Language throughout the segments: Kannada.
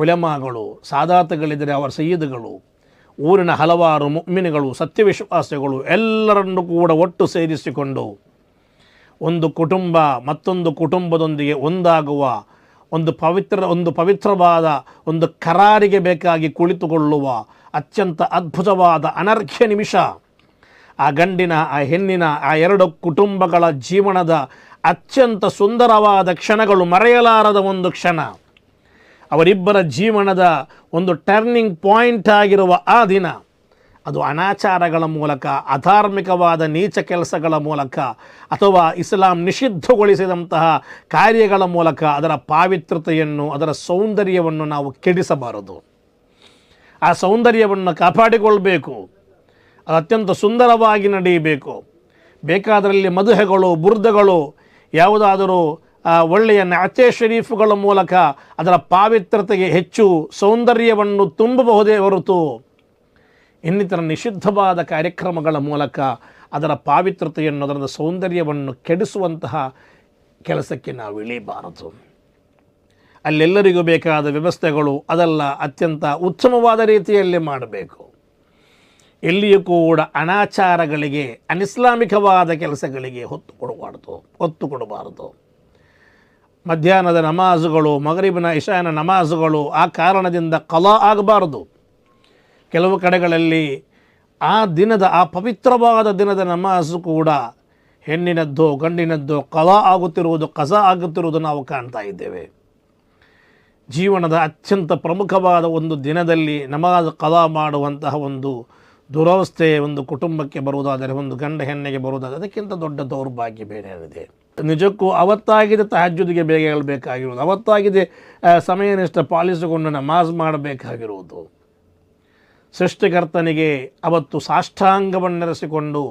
ಉಲಮಾಗಳು, ಸಾದಾತಗಳಿದ್ದರೆ ಅವರ ಸಯ್ಯಿದ್ಗಳು, ಊರಿನ ಹಲವಾರು ಮುಅ್ಮಿನ್ಗಳು, ಸತ್ಯವಿಶ್ವಾಸಿಗಳು ಎಲ್ಲರನ್ನು ಕೂಡ ಒಟ್ಟು ಸೇರಿಸಿಕೊಂಡು ಒಂದು ಕುಟುಂಬ ಮತ್ತೊಂದು ಕುಟುಂಬದೊಂದಿಗೆ ಒಂದಾಗುವ ಒಂದು ಪವಿತ್ರವಾದ ಒಂದು ಕರಾರಿಗೆ ಬೇಕಾಗಿ ಕುಳಿತುಕೊಳ್ಳುವ ಅತ್ಯಂತ ಅದ್ಭುತವಾದ ಅನರ್ಘ್ಯ ನಿಮಿಷ. ಆ ಗಂಡಿನ ಆ ಹೆಣ್ಣಿನ ಆ ಎರಡು ಕುಟುಂಬಗಳ ಜೀವನದ ಅತ್ಯಂತ ಸುಂದರವಾದ ಕ್ಷಣಗಳು, ಮರೆಯಲಾರದ ಒಂದು ಕ್ಷಣ. ಅವರಿಬ್ಬರ ಜೀವನದ ಒಂದು ಟರ್ನಿಂಗ್ ಪಾಯಿಂಟ್ ಆಗಿರುವ ಆ ದಿನ, ಅದು ಅನಾಚಾರಗಳ ಮೂಲಕ, ಅಧಾರ್ಮಿಕವಾದ ನೀಚ ಕೆಲಸಗಳ ಮೂಲಕ ಅಥವಾ ಇಸ್ಲಾಂ ನಿಷಿದ್ಧಗೊಳಿಸಿದಂತಹ ಕಾರ್ಯಗಳ ಮೂಲಕ ಅದರ ಪಾವಿತ್ರತೆಯನ್ನು, ಅದರ ಸೌಂದರ್ಯವನ್ನು ನಾವು ಕೆಡಿಸಬಾರದು. ಆ ಸೌಂದರ್ಯವನ್ನು ಕಾಪಾಡಿಕೊಳ್ಬೇಕು. ಅದು ಅತ್ಯಂತ ಸುಂದರವಾಗಿ ನಡೆಯಬೇಕು. ಬೇಕಾದರಲ್ಲಿ ಮದುವೆಗಳು, ಬುರ್ದಗಳು, ಯಾವುದಾದರೂ ಒಳ್ಳೆಯ ನಾತೆ ಶರೀಫುಗಳ ಮೂಲಕ ಅದರ ಪಾವಿತ್ರತೆಗೆ ಹೆಚ್ಚು ಸೌಂದರ್ಯವನ್ನು ತುಂಬಬಹುದೇ ಹೊರತು ಇನ್ನಿತರ ನಿಷಿದ್ಧವಾದ ಕಾರ್ಯಕ್ರಮಗಳ ಮೂಲಕ ಅದರ ಪಾವಿತ್ರತೆಯನ್ನು, ಅದರ ಸೌಂದರ್ಯವನ್ನು ಕೆಡಿಸುವಂತಹ ಕೆಲಸಕ್ಕೆ ನಾವು ಇಳಿಬಾರದು. ಅಲ್ಲೆಲ್ಲರಿಗೂ ಬೇಕಾದ ವ್ಯವಸ್ಥೆಗಳು ಅದೆಲ್ಲ ಅತ್ಯಂತ ಉತ್ತಮವಾದ ರೀತಿಯಲ್ಲಿ ಮಾಡಬೇಕು. ಎಲ್ಲಿಯೂ ಕೂಡ ಅನಾಚಾರಗಳಿಗೆ, ಅನಿಸ್ಲಾಮಿಕವಾದ ಕೆಲಸಗಳಿಗೆ ಒತ್ತು ಕೊಡಬಾರದು. ಮಧ್ಯಾಹ್ನದ ನಮಾಜುಗಳು, ಮಗರಿಬಿನ ಇಶಾನ ನಮಾಜುಗಳು ಆ ಕಾರಣದಿಂದ ಕಲಾ ಆಗಬಾರದು. ಕೆಲವು ಕಡೆಗಳಲ್ಲಿ ಆ ದಿನದ, ಆ ಪವಿತ್ರವಾದ ದಿನದ ನಮಾಜು ಕೂಡ ಹೆಣ್ಣಿನದ್ದು ಗಂಡಿನದ್ದು ಕಲಾ ಆಗುತ್ತಿರುವುದು ನಾವು ಕಾಣ್ತಾ ಇದ್ದೇವೆ. ಜೀವನದ ಅತ್ಯಂತ ಪ್ರಮುಖವಾದ ಒಂದು ದಿನದಲ್ಲಿ ನಮಾಜ್ ಕಲಾ ಮಾಡುವಂತಹ ಒಂದು ದುರವಸ್ಥೆ ಒಂದು ಕುಟುಂಬಕ್ಕೆ ಬರುವುದಾದರೆ, ಒಂದು ಗಂಡ ಹೆಣ್ಣಿಗೆ ಬರುವುದಾದರೆ ಅದಕ್ಕಿಂತ ದೊಡ್ಡ ದೌರ್ಭಾಗ್ಯ ಬೇರೆ ಇದೆ. ನಿಜಕ್ಕೂ ಅವತ್ತಾಗಿದೆ ತಹಜ್ಜುದಿಗೆ ಬೇಗ ಹೇಳಬೇಕಾಗಿರುವುದು, ಅವತ್ತಾಗಿದೆ ಸಮಯನಿಷ್ಠ ಪಾಲಿಸಿಕೊಂಡು ನಮಾಜ್ ಮಾಡಬೇಕಾಗಿರುವುದು. ಸೃಷ್ಟಿಕರ್ತನಿಗೆ ಅವತ್ತು ಸಾಷ್ಟಾಂಗವನ್ನೆರೆಸಿಕೊಂಡು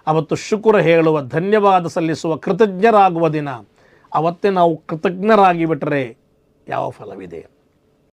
ಅವತ್ತು ಶುಕ್ರ ಹೇಳುವ, ಧನ್ಯವಾದ ಸಲ್ಲಿಸುವ, ಕೃತಜ್ಞರಾಗುವ ದಿನ. ಅವತ್ತೇ ನಾವು ಕೃತಜ್ಞರಾಗಿ ಬಿಟ್ಟರೆ ಯಾವ ಫಲವಿದೆ?